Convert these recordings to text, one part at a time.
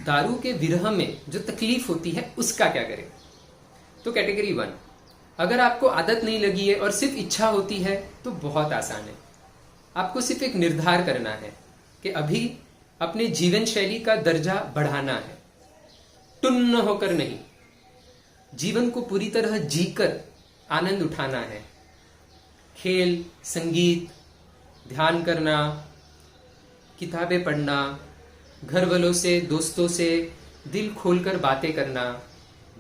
दारू के विरह में जो तकलीफ होती है उसका क्या करें। तो कैटेगरी 1, अगर आपको आदत नहीं लगी है और सिर्फ इच्छा होती है तो बहुत आसान है। आपको सिर्फ एक निर्धार करना है कि अभी अपने जीवन शैली का दर्जा बढ़ाना है, टुन्न होकर नहीं। जीवन को पूरी तरह जीकर आनंद उठाना है। खेल, संगीत, ध्यान करना, किताबें पढ़ना, घर वालों से, दोस्तों से दिल खोलकर बातें करना,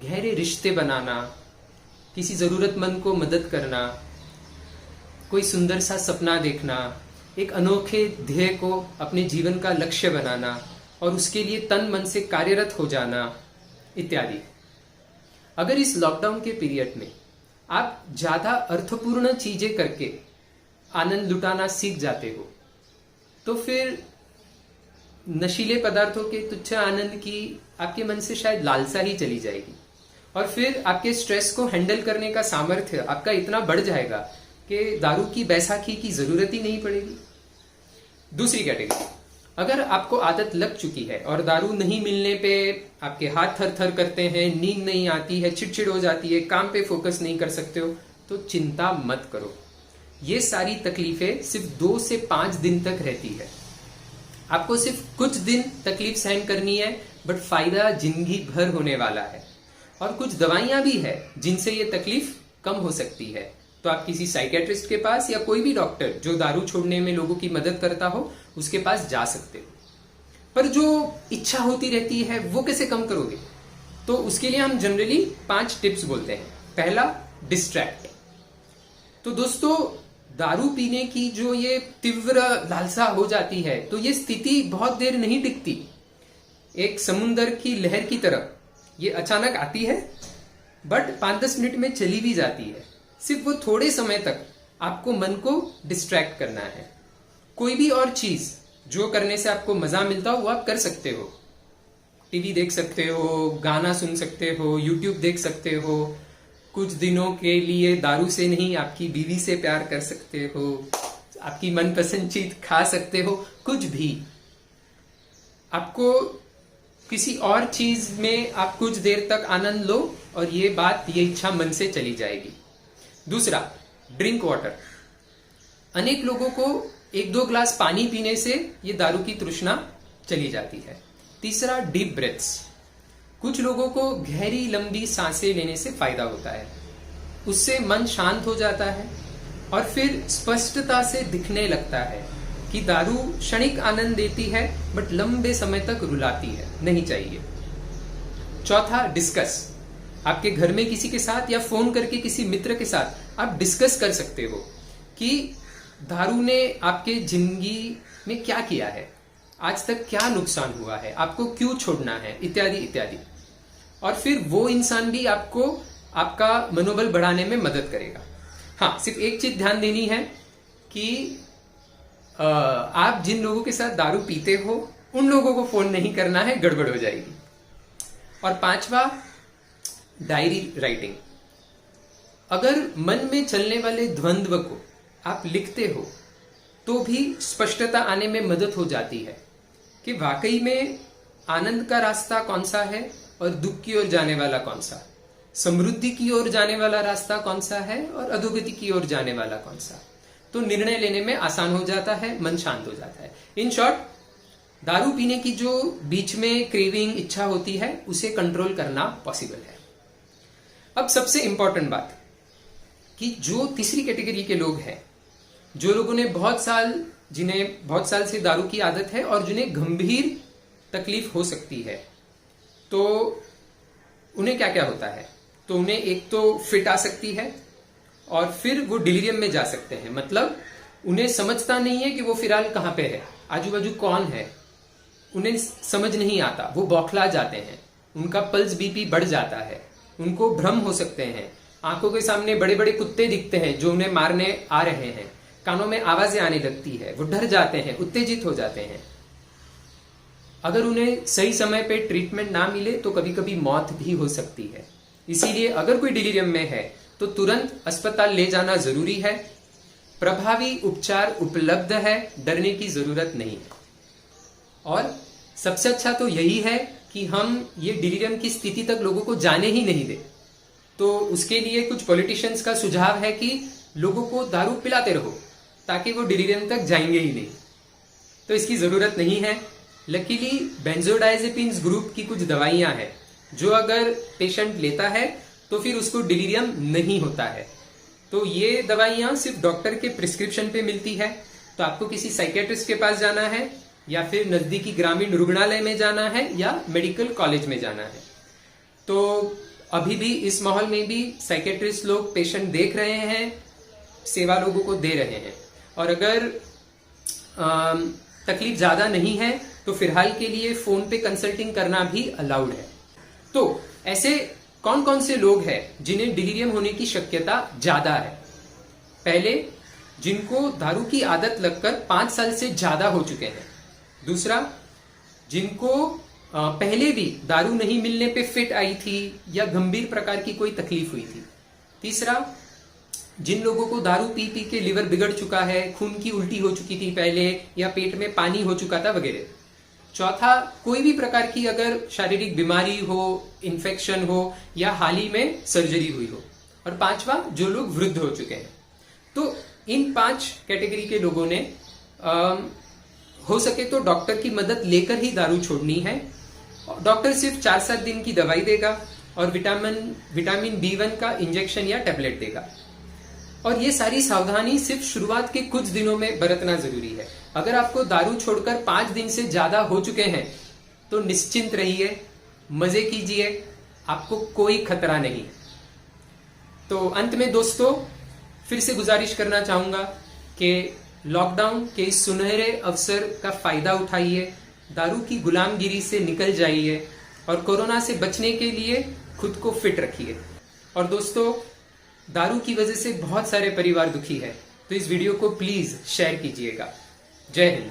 गहरे रिश्ते बनाना, किसी जरूरतमंद को मदद करना, कोई सुंदर सा सपना देखना, एक अनोखे ध्येय को अपने जीवन का लक्ष्य बनाना और उसके लिए तन मन से कार्यरत हो जाना इत्यादि। अगर इस लॉकडाउन के पीरियड में आप ज्यादा अर्थपूर्ण चीजें करके आनंद लुटाना सीख जाते हो तो फिर नशीले पदार्थों के तुच्छ आनंद की आपके मन से शायद लालसा ही चली जाएगी और फिर आपके स्ट्रेस को हैंडल करने का सामर्थ्य आपका इतना बढ़ जाएगा कि दारू की बैसाखी की जरूरत ही नहीं पड़ेगी। दूसरी कैटेगरी, अगर आपको आदत लग चुकी है और दारू नहीं मिलने पे आपके हाथ थर थर करते हैं, नींद नहीं आती है, चिड़चिड़ हो जाती है, काम पे फोकस नहीं कर सकते हो, तो चिंता मत करो। ये सारी तकलीफें सिर्फ 2 से 5 दिन तक रहती है। आपको सिर्फ कुछ दिन तकलीफ सहन करनी है, बट फायदा जिंदगी भर होने वाला है। और कुछ दवाइयां भी है जिनसे ये तकलीफ कम हो सकती है। तो आप किसी साइकेट्रिस्ट के पास या कोई भी डॉक्टर जो दारू छोड़ने में लोगों की मदद करता हो उसके पास जा सकते हो। पर जो इच्छा होती रहती है वो कैसे कम करोगे? तो उसके लिए हम जनरली 5 टिप्स बोलते हैं। पहला, डिस्ट्रैक्ट। तो दोस्तों, दारू पीने की जो ये तीव्र लालसा हो जाती है तो ये स्थिति बहुत देर नहीं टिकती। एक समुंदर की लहर की तरह ये अचानक आती है बट 5-10 मिनट में चली भी जाती है। सिर्फ वो थोड़े समय तक आपको मन को डिस्ट्रैक्ट करना है। कोई भी और चीज जो करने से आपको मजा मिलता हो वो आप कर सकते हो। टीवी देख सकते हो, गाना सुन सकते हो, यूट्यूब देख सकते हो, कुछ दिनों के लिए दारू से नहीं आपकी बीवी से प्यार कर सकते हो, आपकी मनपसंद चीज खा सकते हो, कुछ भी। आपको किसी और चीज में आप कुछ देर तक आनंद लो और ये इच्छा मन से चली जाएगी। दूसरा, ड्रिंक वाटर। अनेक लोगों को 1-2 ग्लास पानी पीने से ये दारू की तृष्णा चली जाती है। तीसरा, डीप ब्रेथ्स। कुछ लोगों को गहरी लंबी सांसें लेने से फायदा होता है। उससे मन शांत हो जाता है और फिर स्पष्टता से दिखने लगता है कि दारू क्षणिक आनंद देती है बट लंबे समय तक रुलाती है, नहीं चाहिए। चौथा, डिस्कस। आपके घर में किसी के साथ या फोन करके किसी मित्र के साथ आप डिस्कस कर सकते हो कि दारू ने आपके जिंदगी में क्या किया है, आज तक क्या नुकसान हुआ है, आपको क्यों छोड़ना है, इत्यादि इत्यादि। और फिर वो इंसान भी आपको आपका मनोबल बढ़ाने में मदद करेगा। हाँ, सिर्फ एक चीज ध्यान देनी है कि आप जिन लोगों के साथ दारू पीते हो उन लोगों को फोन नहीं करना है, गड़बड़ हो जाएगी। और 5वां, डायरी राइटिंग। अगर मन में चलने वाले द्वंद्व को आप लिखते हो तो भी स्पष्टता आने में मदद हो जाती है कि वाकई में आनंद का रास्ता कौन सा है और दुख की ओर जाने वाला कौन सा, समृद्धि की ओर जाने वाला रास्ता कौन सा है और अधोगति की ओर जाने वाला कौन सा। तो निर्णय लेने में आसान हो जाता है, मन शांत हो जाता है। इन शॉर्ट, दारू पीने की जो बीच में क्रेविंग, इच्छा होती है उसे कंट्रोल करना पॉसिबल है। अब सबसे इंपॉर्टेंट बात कि जो तीसरी कैटेगरी के लोग हैं, जो लोगों ने जिन्हें बहुत साल से दारू की आदत है और जिन्हें गंभीर तकलीफ हो सकती है, तो उन्हें क्या क्या होता है? तो उन्हें एक तो फिट आ सकती है और फिर वो डिलीरियम में जा सकते हैं। मतलब उन्हें समझता नहीं है कि वो फिलहाल कहां पे है, आजू बाजू कौन है, उन्हें समझ नहीं आता, वो बौखला जाते हैं, उनका पल्स बीपी बढ़ जाता है, उनको भ्रम हो सकते हैं, आंखों के सामने बड़े बड़े कुत्ते दिखते हैं जो उन्हें मारने आ रहे हैं, कानों में आवाजें आने लगती है, वो डर जाते हैं, उत्तेजित हो जाते हैं। अगर उन्हें सही समय पे ट्रीटमेंट ना मिले तो कभी कभी मौत भी हो सकती है। इसीलिए अगर कोई डिलीरियम में है तो तुरंत अस्पताल ले जाना जरूरी है। प्रभावी उपचार उपलब्ध है, डरने की जरूरत नहीं है। और सबसे अच्छा तो यही है कि हम ये डिलीरियम की स्थिति तक लोगों को जाने ही नहीं दे। तो उसके लिए कुछ पॉलिटिशियंस का सुझाव है कि लोगों को दारू पिलाते रहो ताकि वो डिलीरियम तक जाएंगे ही नहीं। तो इसकी जरूरत नहीं है। लकीली बेंजोडाइजेपिन्स ग्रुप की कुछ दवाइयां हैं जो अगर पेशेंट लेता है तो फिर उसको डिलीरियम नहीं होता है। तो ये दवाइयां सिर्फ डॉक्टर के प्रिस्क्रिप्शन पे मिलती है। तो आपको किसी साइकेट्रिस्ट के पास जाना है या फिर नजदीकी ग्रामीण रुग्णालय में जाना है या मेडिकल कॉलेज में जाना है। तो अभी भी इस माहौल में भी साइकेट्रिस्ट लोग पेशेंट देख रहे हैं, सेवा लोगों को दे रहे हैं। और अगर तकलीफ ज्यादा नहीं है तो फिलहाल के लिए फोन पे कंसल्टिंग करना भी अलाउड है। तो ऐसे कौन कौन से लोग हैं जिन्हें डिलीरियम होने की शक्यता ज्यादा है? पहले, जिनको दारू की आदत लगकर 5 साल से ज्यादा हो चुके हैं। दूसरा, जिनको पहले भी दारू नहीं मिलने पे फिट आई थी या गंभीर प्रकार की कोई तकलीफ हुई थी। तीसरा, जिन लोगों को दारू पी पी के लिवर बिगड़ चुका है, खून की उल्टी हो चुकी थी पहले या पेट में पानी हो चुका था वगैरह। चौथा, कोई भी प्रकार की अगर शारीरिक बीमारी हो, इन्फेक्शन हो या हाल ही में सर्जरी हुई हो। और पांचवा, जो लोग वृद्ध हो चुके हैं। तो इन 5 कैटेगरी के लोगों ने हो सके तो डॉक्टर की मदद लेकर ही दारू छोड़नी है। डॉक्टर सिर्फ 4-7 दिन की दवाई देगा और विटामिन B1 का इंजेक्शन या टेबलेट देगा। और ये सारी सावधानी सिर्फ शुरुआत के कुछ दिनों में बरतना जरूरी है। अगर आपको दारू छोड़कर 5 दिन से ज्यादा हो चुके हैं तो निश्चिंत रहिए, मजे कीजिए, आपको कोई खतरा नहीं। तो अंत में दोस्तों फिर से गुजारिश करना चाहूंगा कि लॉकडाउन के इस सुनहरे अवसर का फायदा उठाइए, दारू की गुलामगिरी से निकल जाइए और कोरोना से बचने के लिए खुद को फिट रखिए। और दोस्तों, दारू की वजह से बहुत सारे परिवार दुखी है, तो इस वीडियो को प्लीज शेयर कीजिएगा। जय हिंद।